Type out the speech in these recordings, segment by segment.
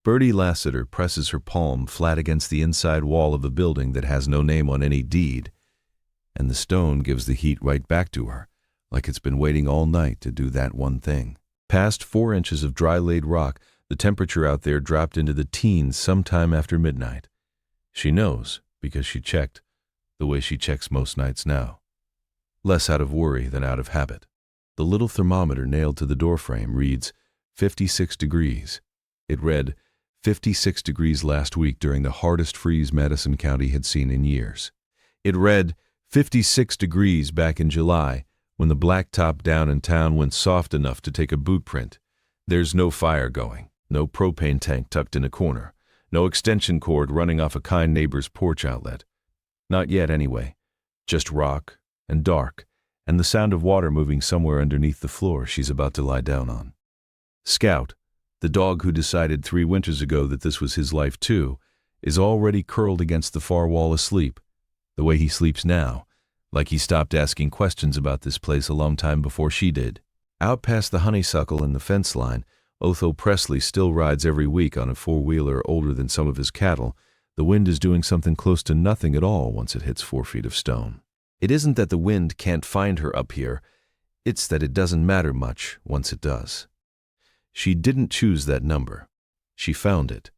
Birdie Lassiter presses her palm flat against the inside wall of a building that has no name on any deed, and the stone gives the heat right back to her, like it's been waiting all night to do that one thing. Past 4 inches of dry-laid rock, the temperature out there dropped into the teens sometime after midnight. She knows, because she checked, the way she checks most nights now. Less out of worry than out of habit. The little thermometer nailed to the doorframe reads 56 degrees. It read 56 degrees last week during the hardest freeze Madison County had seen in years. It read 56 degrees back in July, when the blacktop down in town went soft enough to take a boot print. There's no fire going, no propane tank tucked in a corner, no extension cord running off a kind neighbor's porch outlet. Not yet, anyway. Just rock and dark, and the sound of water moving somewhere underneath the floor she's about to lie down on. Scout, the dog who decided 3 winters ago that this was his life too, is already curled against the far wall asleep, the way he sleeps now, like he stopped asking questions about this place a long time before she did. Out past the honeysuckle and the fence line, Otho Pressley still rides every week on a 4-wheeler older than some of his cattle. The wind is doing something close to nothing at all once it hits 4 feet of stone. It isn't that the wind can't find her up here, it's that it doesn't matter much once it does. She didn't choose that number. She found it,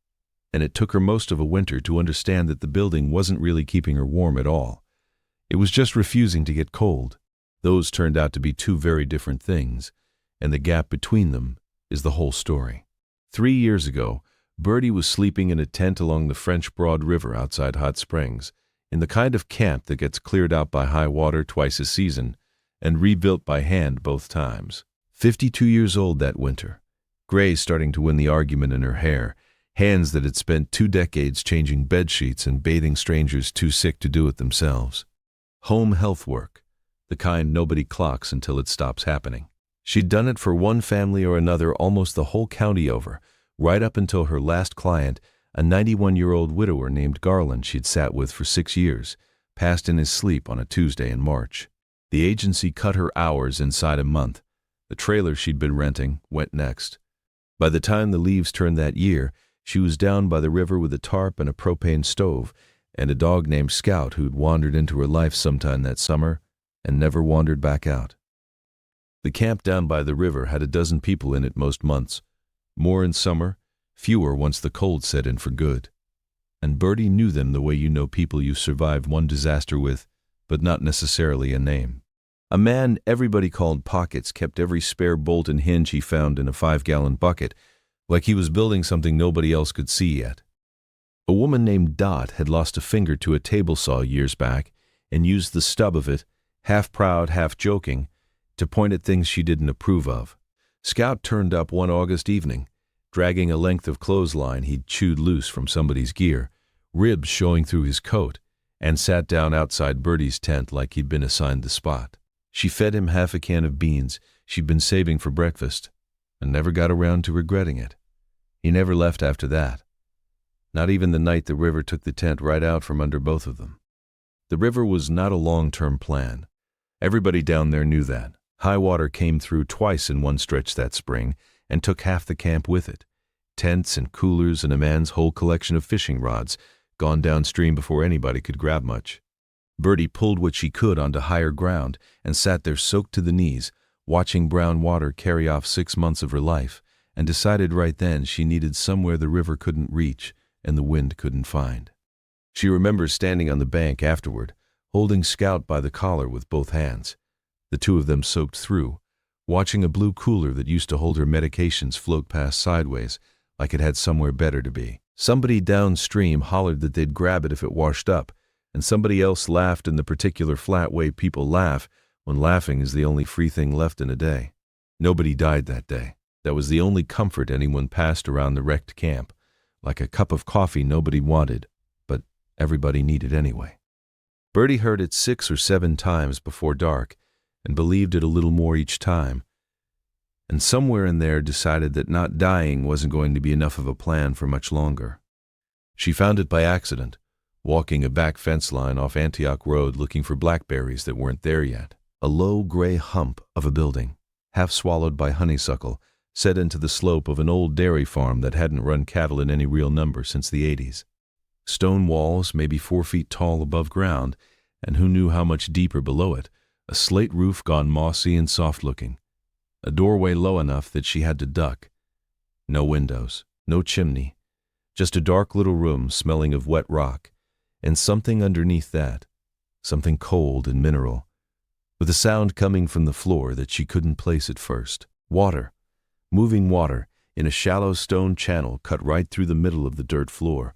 and it took her most of a winter to understand that the building wasn't really keeping her warm at all. It was just refusing to get cold. Those turned out to be 2 very different things, and the gap between them is the whole story. 3 years ago, Birdie was sleeping in a tent along the French Broad River outside Hot Springs, in the kind of camp that gets cleared out by high water twice a season and rebuilt by hand both times. 52 years old that winter. Gray starting to win the argument in her hair, hands that had spent 2 decades changing bed sheets and bathing strangers too sick to do it themselves. Home health work, the kind nobody clocks until it stops happening. She'd done it for one family or another almost the whole county over, right up until her last client, a 91-year-old widower named Garland she'd sat with for 6 years, passed in his sleep on a Tuesday in March. The agency cut her hours inside a month. The trailer she'd been renting went next. By the time the leaves turned that year, she was down by the river with a tarp and a propane stove, and a dog named Scout who'd wandered into her life sometime that summer and never wandered back out. The camp down by the river had a dozen people in it most months, more in summer, fewer once the cold set in for good. And Birdie knew them the way you know people you survived one disaster with, but not necessarily a name. A man everybody called Pockets kept every spare bolt and hinge he found in a 5-gallon bucket, like he was building something nobody else could see yet. A woman named Dot had lost a finger to a table saw years back and used the stub of it, half proud, half joking, to point at things she didn't approve of. Scout turned up one August evening, dragging a length of clothesline he'd chewed loose from somebody's gear, ribs showing through his coat, and sat down outside Birdie's tent like he'd been assigned the spot. She fed him half a can of beans she'd been saving for breakfast, and never got around to regretting it. He never left after that. Not even the night the river took the tent right out from under both of them. The river was not a long-term plan. Everybody down there knew that. High water came through twice in one stretch that spring and took half the camp with it. Tents and coolers and a man's whole collection of fishing rods, gone downstream before anybody could grab much. Birdie pulled what she could onto higher ground and sat there soaked to the knees, watching brown water carry off 6 months of her life, and decided right then she needed somewhere the river couldn't reach and the wind couldn't find. She remembers standing on the bank afterward, holding Scout by the collar with both hands, the 2 of them soaked through, watching a blue cooler that used to hold her medications float past sideways like it had somewhere better to be. Somebody downstream hollered that they'd grab it if it washed up, and somebody else laughed in the particular flat way people laugh when laughing is the only free thing left in a day. Nobody died that day. That was the only comfort anyone passed around the wrecked camp, like a cup of coffee nobody wanted, but everybody needed anyway. Birdie heard it 6 or 7 times before dark and believed it a little more each time, and somewhere in there decided that not dying wasn't going to be enough of a plan for much longer. She found it by accident, walking a back fence line off Antioch Road looking for blackberries that weren't there yet. A low gray hump of a building, half swallowed by honeysuckle, set into the slope of an old dairy farm that hadn't run cattle in any real number since the 80s. Stone walls, maybe 4 feet tall above ground, and who knew how much deeper below it, a slate roof gone mossy and soft-looking, a doorway low enough that she had to duck. No windows, no chimney, just a dark little room smelling of wet rock, and something underneath that, something cold and mineral, with a sound coming from the floor that she couldn't place at first. Water, moving water, in a shallow stone channel cut right through the middle of the dirt floor,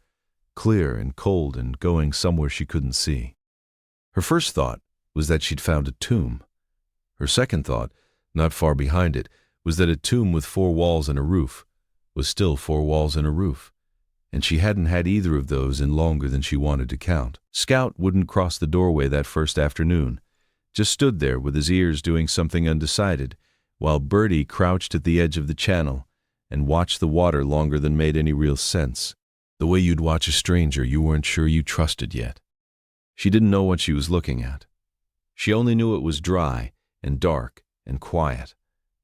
clear and cold and going somewhere she couldn't see. Her first thought was that she'd found a tomb. Her second thought, not far behind it, was that a tomb with 4 walls and a roof was still 4 walls and a roof, and she hadn't had either of those in longer than she wanted to count. Scout wouldn't cross the doorway that first afternoon, just stood there with his ears doing something undecided, while Birdie crouched at the edge of the channel and watched the water longer than made any real sense, the way you'd watch a stranger you weren't sure you trusted yet. She didn't know what she was looking at. She only knew it was dry and dark and quiet,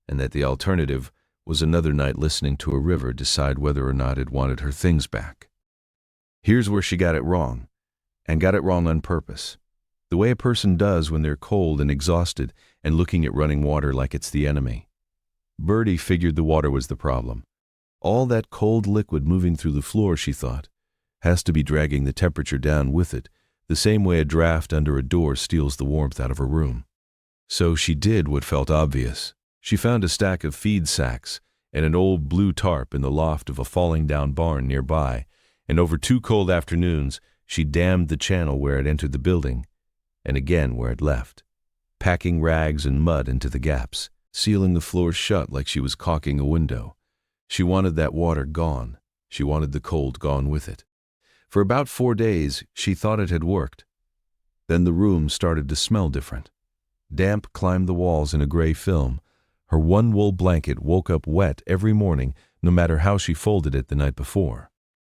and that the alternative was another night listening to a river decide whether or not it wanted her things back. Here's where she got it wrong, and got it wrong on purpose, the way a person does when they're cold and exhausted and looking at running water like it's the enemy. Birdie figured the water was the problem. All that cold liquid moving through the floor, she thought, has to be dragging the temperature down with it, the same way a draft under a door steals the warmth out of a room. So she did what felt obvious. She found a stack of feed sacks and an old blue tarp in the loft of a falling-down barn nearby, and over 2 cold afternoons she dammed the channel where it entered the building, and again where it left, packing rags and mud into the gaps, sealing the floor shut like she was caulking a window. She wanted that water gone. She wanted the cold gone with it. For about 4 days, she thought it had worked. Then the room started to smell different. Damp climbed the walls in a gray film. Her one wool blanket woke up wet every morning, no matter how she folded it the night before.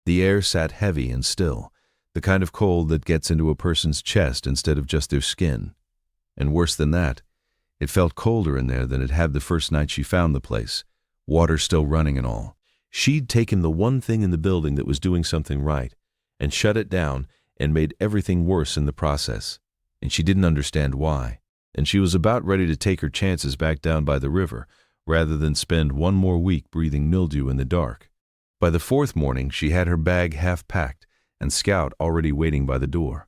The air sat heavy and still, the kind of cold that gets into a person's chest instead of just their skin. And worse than that, it felt colder in there than it had the first night she found the place, water still running and all. She'd taken the one thing in the building that was doing something right, and shut it down and made everything worse in the process, and she didn't understand why. And she was about ready to take her chances back down by the river, rather than spend 1 more week breathing mildew in the dark. By the 4th morning, she had her bag half packed, and Scout already waiting by the door,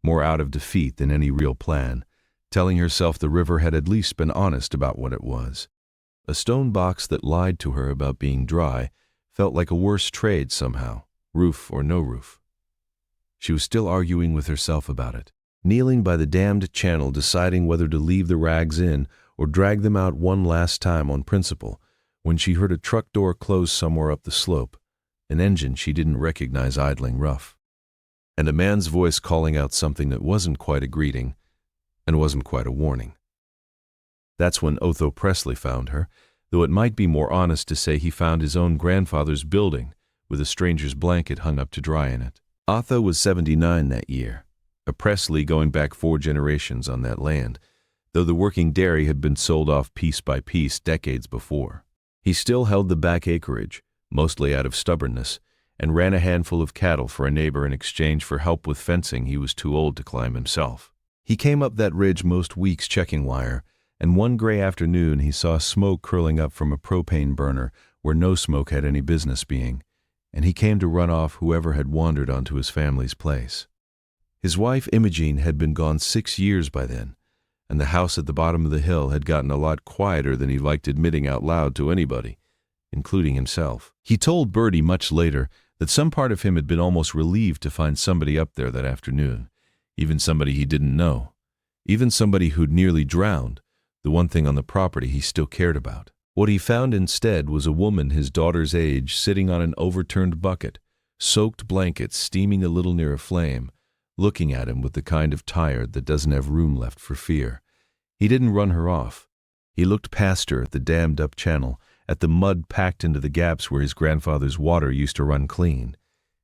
more out of defeat than any real plan, telling herself the river had at least been honest about what it was. A stone box that lied to her about being dry felt like a worse trade somehow, roof or no roof. She was still arguing with herself about it, kneeling by the dammed channel deciding whether to leave the rags in or drag them out one last time on principle, when she heard a truck door close somewhere up the slope, an engine she didn't recognize idling rough, and a man's voice calling out something that wasn't quite a greeting and wasn't quite a warning. That's when Otho Pressley found her, though it might be more honest to say he found his own grandfather's building with a stranger's blanket hung up to dry in it. Otho was 79 that year, a Pressley going back 4 generations on that land, though the working dairy had been sold off piece by piece decades before. He still held the back acreage, mostly out of stubbornness, and ran a handful of cattle for a neighbor in exchange for help with fencing he was too old to climb himself. He came up that ridge most weeks checking wire, and one gray afternoon he saw smoke curling up from a propane burner where no smoke had any business being, and he came to run off whoever had wandered onto his family's place. His wife Imogene had been gone 6 years by then, and the house at the bottom of the hill had gotten a lot quieter than he liked admitting out loud to anybody, including himself. He told Birdie much later that some part of him had been almost relieved to find somebody up there that afternoon, even somebody he didn't know, even somebody who'd nearly drowned, the one thing on the property he still cared about. What he found instead was a woman his daughter's age sitting on an overturned bucket, soaked blankets steaming a little near a flame, looking at him with the kind of tired that doesn't have room left for fear. He didn't run her off. He looked past her at the dammed-up channel, at the mud packed into the gaps where his grandfather's water used to run clean,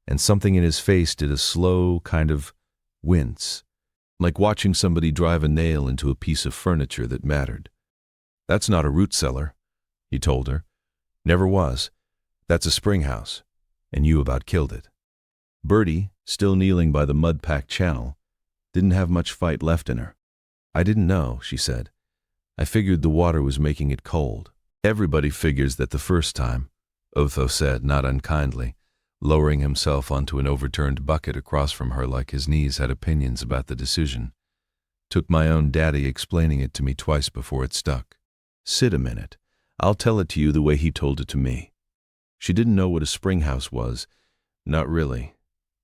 and something in his face did a slow kind of wince, like watching somebody drive a nail into a piece of furniture that mattered. "That's not a root cellar," he told her. Never was. That's a Springhouse, and you about killed it. Birdie, still kneeling by the mud-packed channel, didn't have much fight left in her. I didn't know, she said. I figured the water was making it cold. Everybody figures that the first time, Otho said, not unkindly, lowering himself onto an overturned bucket across from her like his knees had opinions about the decision. Took my own daddy explaining it to me twice before it stuck. Sit a minute. I'll tell it to you the way he told it to me. She didn't know what a Springhouse was. Not really.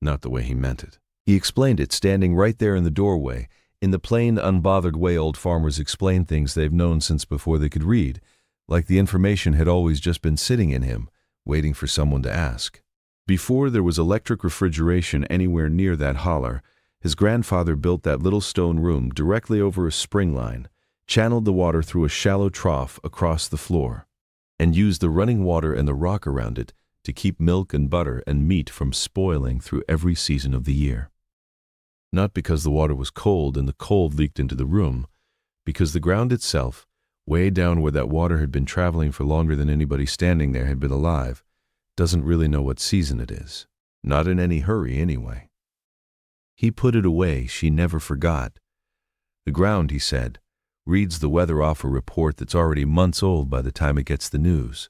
Not the way he meant it. He explained it standing right there in the doorway, in the plain, unbothered way old farmers explain things they've known since before they could read, like the information had always just been sitting in him, waiting for someone to ask. Before there was electric refrigeration anywhere near that holler, his grandfather built that little stone room directly over a spring line, channeled the water through a shallow trough across the floor, and used the running water and the rock around it to keep milk and butter and meat from spoiling through every season of the year. Not because the water was cold and the cold leaked into the room, because the ground itself, way down where that water had been traveling for longer than anybody standing there had been alive, doesn't really know what season it is. Not in any hurry, anyway. He put it away she never forgot. The ground, he said, reads the weather off a report that's already months old by the time it gets the news.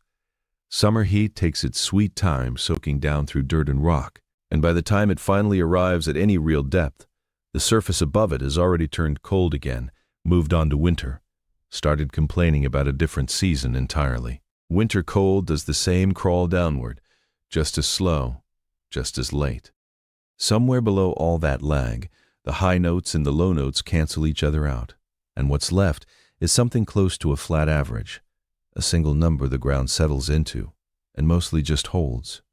Summer heat takes its sweet time soaking down through dirt and rock, and by the time it finally arrives at any real depth, the surface above it has already turned cold again, moved on to winter, started complaining about a different season entirely. Winter cold does the same crawl downward, just as slow, just as late. Somewhere below all that lag, the high notes and the low notes cancel each other out, and what's left is something close to a flat average, a single number the ground settles into, and mostly just holds.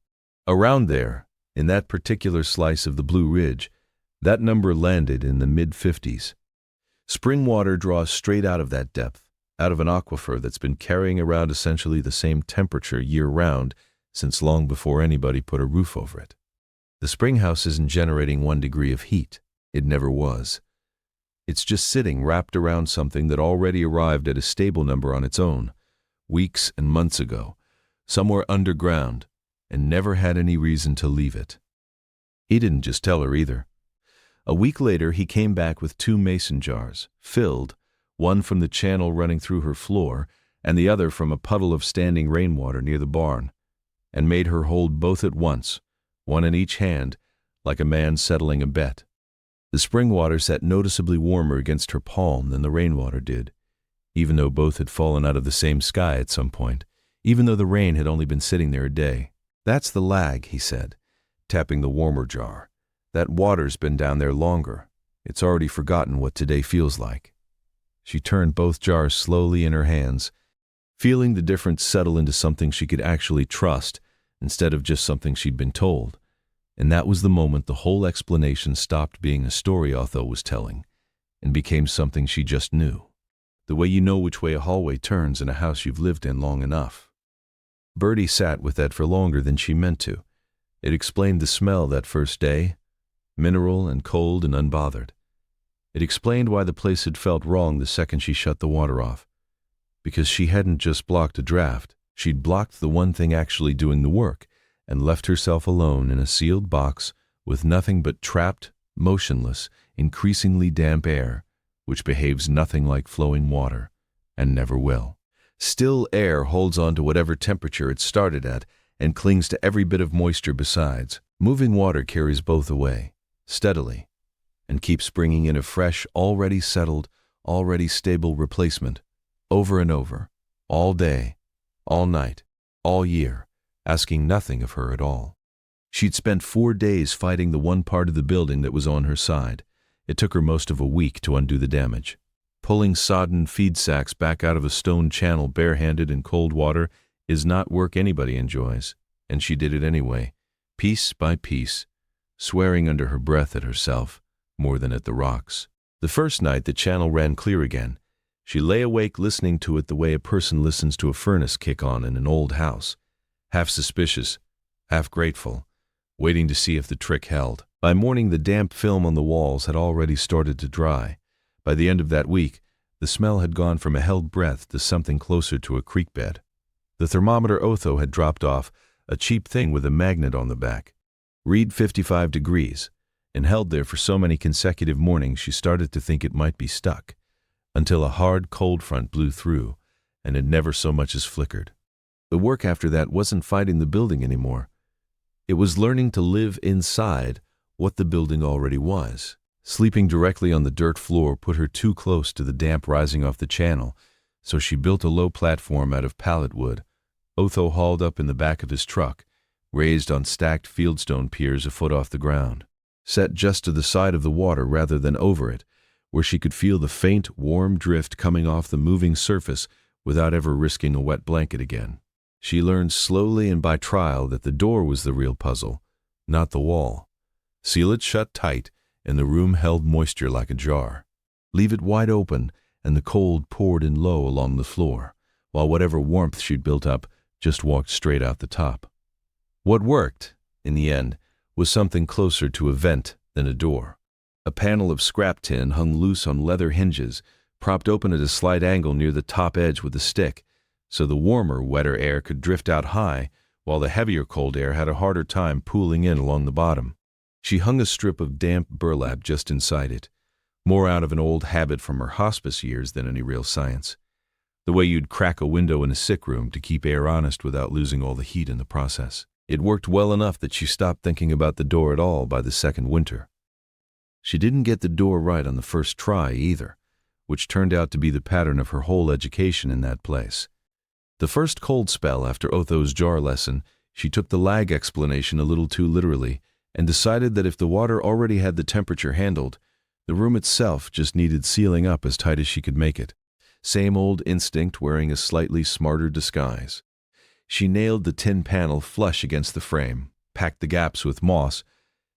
Around there, in that particular slice of the Blue Ridge, that number landed in the mid-50s. Spring water draws straight out of that depth, out of an aquifer that's been carrying around essentially the same temperature year-round since long before anybody put a roof over it. The Springhouse isn't generating 1 degree of heat. It never was. It's just sitting wrapped around something that already arrived at a stable number on its own, weeks and months ago, somewhere underground, and never had any reason to leave it. He didn't just tell her either. A week later, he came back with 2 mason jars, filled, one from the channel running through her floor and the other from a puddle of standing rainwater near the barn, and made her hold both at once, one in each hand, like a man settling a bet. The spring water sat noticeably warmer against her palm than the rainwater did, even though both had fallen out of the same sky at some point, even though the rain had only been sitting there a day. That's the lag, he said, tapping the warmer jar. That water's been down there longer. It's already forgotten what today feels like. She turned both jars slowly in her hands, feeling the difference settle into something she could actually trust instead of just something she'd been told. And that was the moment the whole explanation stopped being a story Otho was telling and became something she just knew. The way you know which way a hallway turns in a house you've lived in long enough. Birdie sat with that for longer than she meant to. It explained the smell that first day, mineral and cold and unbothered. It explained why the place had felt wrong the second she shut the water off. Because she hadn't just blocked a draft, she'd blocked the one thing actually doing the work, and left herself alone in a sealed box with nothing but trapped, motionless, increasingly damp air, which behaves nothing like flowing water, and never will. Still air holds on to whatever temperature it started at and clings to every bit of moisture besides. Moving water carries both away, steadily, and keeps bringing in a fresh, already settled, already stable replacement, over and over, all day, all night, all year, asking nothing of her at all. She'd spent 4 days fighting the one part of the building that was on her side. It took her most of a week to undo the damage. Pulling sodden feed sacks back out of a stone channel barehanded in cold water is not work anybody enjoys, and she did it anyway, piece by piece, swearing under her breath at herself more than at the rocks. The first night the channel ran clear again. She lay awake listening to it the way a person listens to a furnace kick on in an old house, half suspicious, half grateful, waiting to see if the trick held. By morning the damp film on the walls had already started to dry. By the end of that week, the smell had gone from a held breath to something closer to a creek bed. The thermometer Otho had dropped off, a cheap thing with a magnet on the back. Read 55 degrees, and held there for so many consecutive mornings she started to think it might be stuck, until a hard cold front blew through, and it never so much as flickered. The work after that wasn't fighting the building anymore. It was learning to live inside what the building already was. Sleeping directly on the dirt floor put her too close to the damp rising off the channel, so she built a low platform out of pallet wood. Otho hauled up in the back of his truck, raised on stacked fieldstone piers a foot off the ground, set just to the side of the water rather than over it, where she could feel the faint, warm drift coming off the moving surface without ever risking a wet blanket again. She learned slowly and by trial that the door was the real puzzle, not the wall. Seal it shut tight, and the room held moisture like a jar. Leave it wide open, and the cold poured in low along the floor, while whatever warmth she'd built up just walked straight out the top. What worked, in the end, was something closer to a vent than a door. A panel of scrap tin hung loose on leather hinges, propped open at a slight angle near the top edge with a stick, so the warmer, wetter air could drift out high, while the heavier cold air had a harder time pooling in along the bottom. She hung a strip of damp burlap just inside it, more out of an old habit from her hospice years than any real science. The way you'd crack a window in a sick room to keep air honest without losing all the heat in the process. It worked well enough that she stopped thinking about the door at all by the second winter. She didn't get the door right on the first try either, which turned out to be the pattern of her whole education in that place. The first cold spell after Otho's jar lesson, she took the lag explanation a little too literally and decided that if the water already had the temperature handled, the room itself just needed sealing up as tight as she could make it. Same old instinct wearing a slightly smarter disguise. She nailed the tin panel flush against the frame, packed the gaps with moss,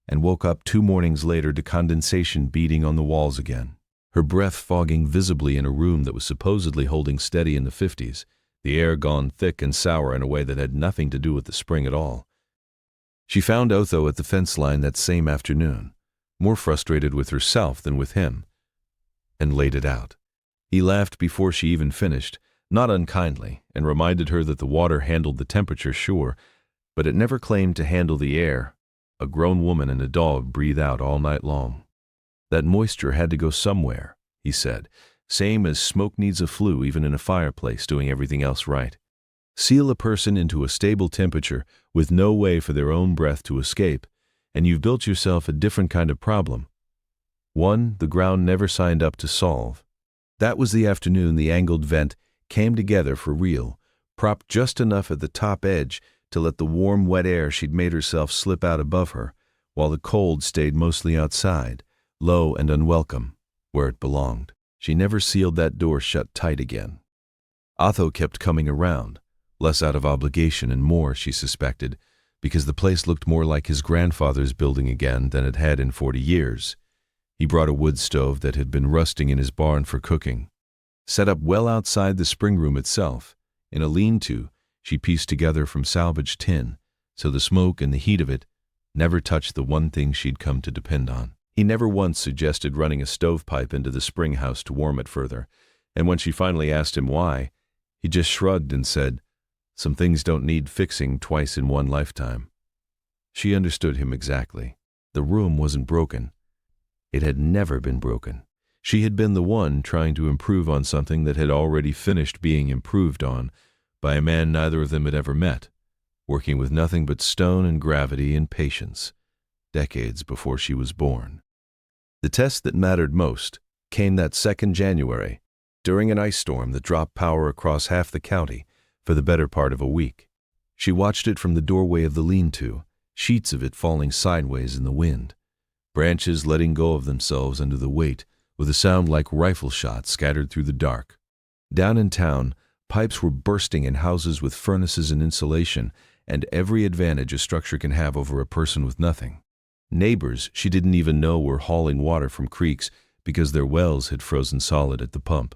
and woke up 2 mornings later to condensation beating on the walls again. Her breath fogging visibly in a room that was supposedly holding steady in the 50s, the air gone thick and sour in a way that had nothing to do with the spring at all. She found Otho at the fence line that same afternoon, more frustrated with herself than with him, and laid it out. He laughed before she even finished, not unkindly, and reminded her that the water handled the temperature, sure, but it never claimed to handle the air a grown woman and a dog breathe out all night long. That moisture had to go somewhere, he said, same as smoke needs a flue even in a fireplace doing everything else right. Seal a person into a stable temperature with no way for their own breath to escape, and you've built yourself a different kind of problem. One the ground never signed up to solve. That was the afternoon the angled vent came together for real, propped just enough at the top edge to let the warm, wet air she'd made herself slip out above her, while the cold stayed mostly outside, low and unwelcome, where it belonged. She never sealed that door shut tight again. Otho kept coming around, less out of obligation and more, she suspected, because the place looked more like his grandfather's building again than it had in 40 years. He brought a wood stove that had been rusting in his barn for cooking. Set up well outside the spring room itself, in a lean-to she pieced together from salvaged tin, so the smoke and the heat of it never touched the one thing she'd come to depend on. He never once suggested running a stovepipe into the Springhouse to warm it further, and when she finally asked him why, he just shrugged and said, "Some things don't need fixing twice in one lifetime." She understood him exactly. The room wasn't broken. It had never been broken. She had been the one trying to improve on something that had already finished being improved on by a man neither of them had ever met, working with nothing but stone and gravity and patience, decades before she was born. The test that mattered most came that 2nd January, during an ice storm that dropped power across half the county for the better part of a week. She watched it from the doorway of the lean-to, sheets of it falling sideways in the wind, branches letting go of themselves under the weight, with a sound like rifle shots scattered through the dark. Down in town, pipes were bursting in houses with furnaces and insulation, and every advantage a structure can have over a person with nothing. Neighbors she didn't even know were hauling water from creeks because their wells had frozen solid at the pump.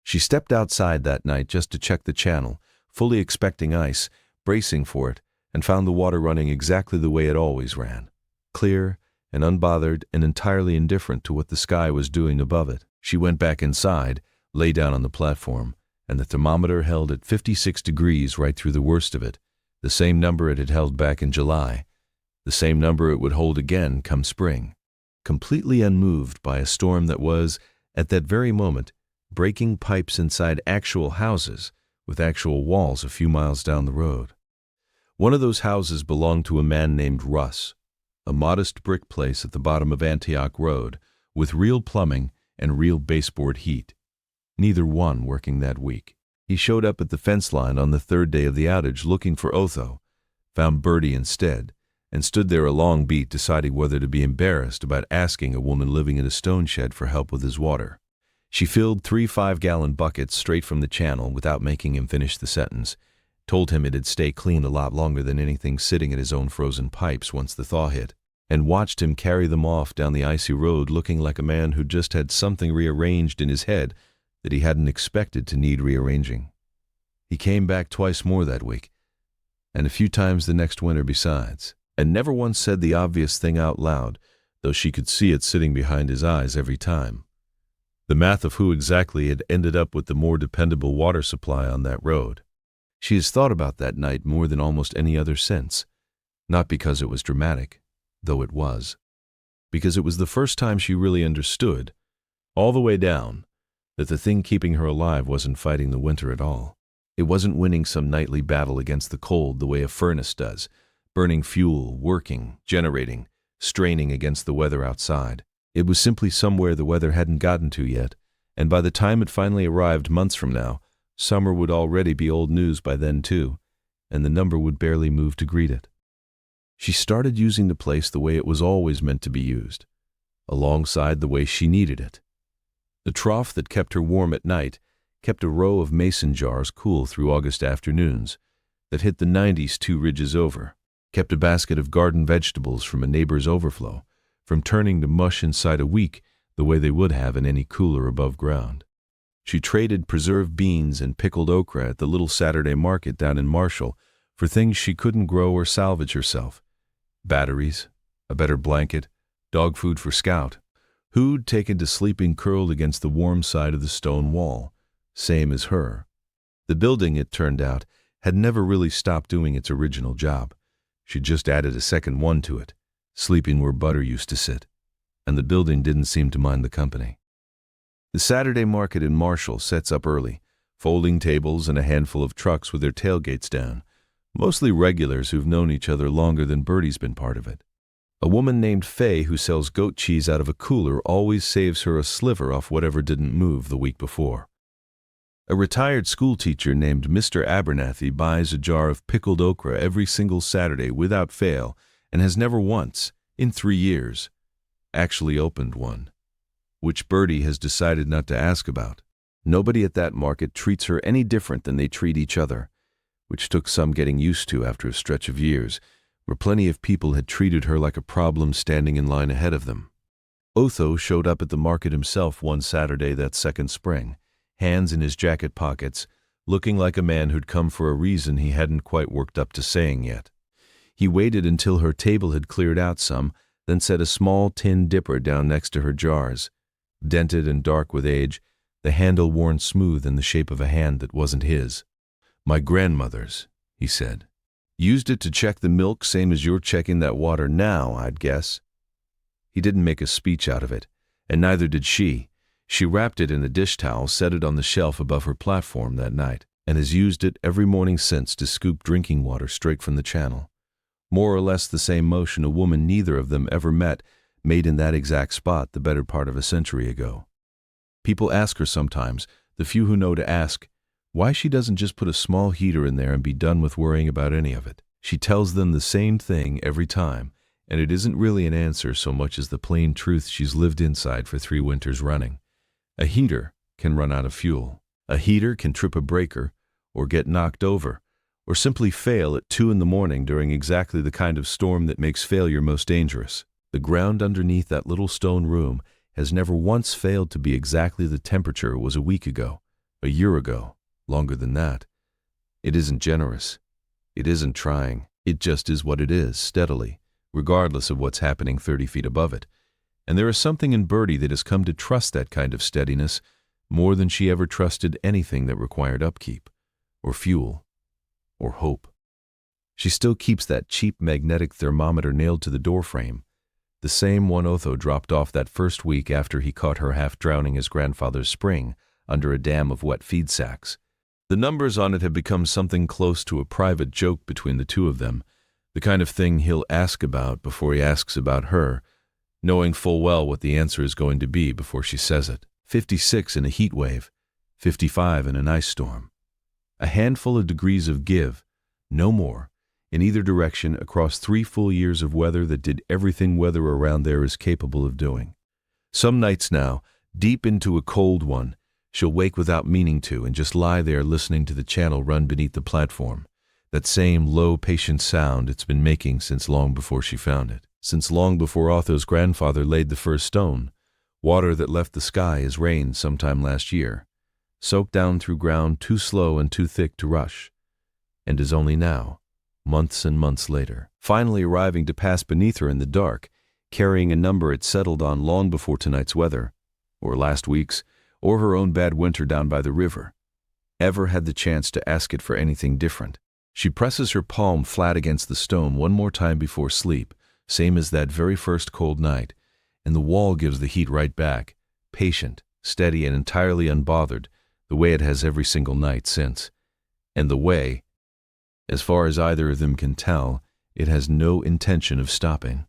She stepped outside that night just to check the channel, fully expecting ice, bracing for it, and found the water running exactly the way it always ran, clear and unbothered and entirely indifferent to what the sky was doing above it. She went back inside, lay down on the platform, and the thermometer held at 56 degrees right through the worst of it, the same number it had held back in July, the same number it would hold again come spring, completely unmoved by a storm that was, at that very moment, breaking pipes inside actual houses with actual walls a few miles down the road. One of those houses belonged to a man named Russ, a modest brick place at the bottom of Antioch Road, with real plumbing and real baseboard heat. Neither one working that week. He showed up at the fence line on the third day of the outage looking for Otho, found Birdie instead, and stood there a long beat deciding whether to be embarrassed about asking a woman living in a stone shed for help with his water. She filled 3 5-gallon buckets straight from the channel without making him finish the sentence, told him it'd stay clean a lot longer than anything sitting in his own frozen pipes once the thaw hit, and watched him carry them off down the icy road looking like a man who'd just had something rearranged in his head that he hadn't expected to need rearranging. He came back twice more that week, and a few times the next winter besides, and never once said the obvious thing out loud, though she could see it sitting behind his eyes every time. The math of who exactly had ended up with the more dependable water supply on that road. She has thought about that night more than almost any other since, not because it was dramatic, though it was, because it was the first time she really understood, all the way down, that the thing keeping her alive wasn't fighting the winter at all. It wasn't winning some nightly battle against the cold the way a furnace does, burning fuel, working, generating, straining against the weather outside. It was simply somewhere the weather hadn't gotten to yet, and by the time it finally arrived months from now, summer would already be old news by then too, and the number would barely move to greet it. She started using the place the way it was always meant to be used, alongside the way she needed it. The trough that kept her warm at night kept a row of mason jars cool through August afternoons that hit the 90s 2 ridges over, kept a basket of garden vegetables from a neighbor's overflow from turning to mush inside a week the way they would have in any cooler above ground. She traded preserved beans and pickled okra at the little Saturday market down in Marshall for things she couldn't grow or salvage herself. Batteries, a better blanket, dog food for Scout, who'd taken to sleeping curled against the warm side of the stone wall, same as her. The building, it turned out, had never really stopped doing its original job. She'd just added a second one to it, sleeping where Butter used to sit, and the building didn't seem to mind the company. The Saturday market in Marshall sets up early, folding tables and a handful of trucks with their tailgates down, mostly regulars who've known each other longer than Birdie's been part of it. A woman named Faye who sells goat cheese out of a cooler always saves her a sliver off whatever didn't move the week before. A retired schoolteacher named Mr. Abernathy buys a jar of pickled okra every single Saturday without fail and has never once, in 3 years, actually opened one, which Birdie has decided not to ask about. Nobody at that market treats her any different than they treat each other, which took some getting used to after a stretch of years, where plenty of people had treated her like a problem standing in line ahead of them. Otho showed up at the market himself one Saturday that second spring, hands in his jacket pockets, looking like a man who'd come for a reason he hadn't quite worked up to saying yet. He waited until her table had cleared out some, then set a small tin dipper down next to her jars, dented and dark with age, the handle worn smooth in the shape of a hand that wasn't his. "My grandmother's," he said. "Used it to check the milk same as you're checking that water now, I'd guess." He didn't make a speech out of it, and neither did she. She wrapped it in a dish towel, set it on the shelf above her platform that night, and has used it every morning since to scoop drinking water straight from the channel. More or less the same motion a woman neither of them ever met made in that exact spot the better part of a century ago. People ask her sometimes, the few who know to ask, why she doesn't just put a small heater in there and be done with worrying about any of it. She tells them the same thing every time, and it isn't really an answer so much as the plain truth she's lived inside for 3 winters running. A heater can run out of fuel. A heater can trip a breaker, or get knocked over, or simply fail at 2 in the morning during exactly the kind of storm that makes failure most dangerous. The ground underneath that little stone room has never once failed to be exactly the temperature it was a week ago, a year ago, longer than that. It isn't generous. It isn't trying. It just is what it is, steadily, regardless of what's happening 30 feet above it. And there is something in Birdie that has come to trust that kind of steadiness, more than she ever trusted anything that required upkeep, or fuel, or hope. She still keeps that cheap magnetic thermometer nailed to the doorframe, the same one Otho dropped off that first week after he caught her half drowning his grandfather's spring under a dam of wet feed sacks. The numbers on it have become something close to a private joke between the two of them, the kind of thing he'll ask about before he asks about her, knowing full well what the answer is going to be before she says it. 56 in a heat wave, 55 in an ice storm. A handful of degrees of give, no more, in either direction across 3 full years of weather that did everything weather around there is capable of doing. Some nights now, deep into a cold one, she'll wake without meaning to and just lie there listening to the channel run beneath the platform, that same low, patient sound it's been making since long before she found it, since long before Otho's grandfather laid the first stone, water that left the sky as rain sometime last year, soaked down through ground too slow and too thick to rush, and is only now, months and months later, finally arriving to pass beneath her in the dark, carrying a number it settled on long before tonight's weather, or last week's, or her own bad winter down by the river, ever had the chance to ask it for anything different. She presses her palm flat against the stone one more time before sleep, same as that very first cold night, and the wall gives the heat right back, patient, steady, and entirely unbothered, the way it has every single night since, and the way, as far as either of them can tell, it has no intention of stopping.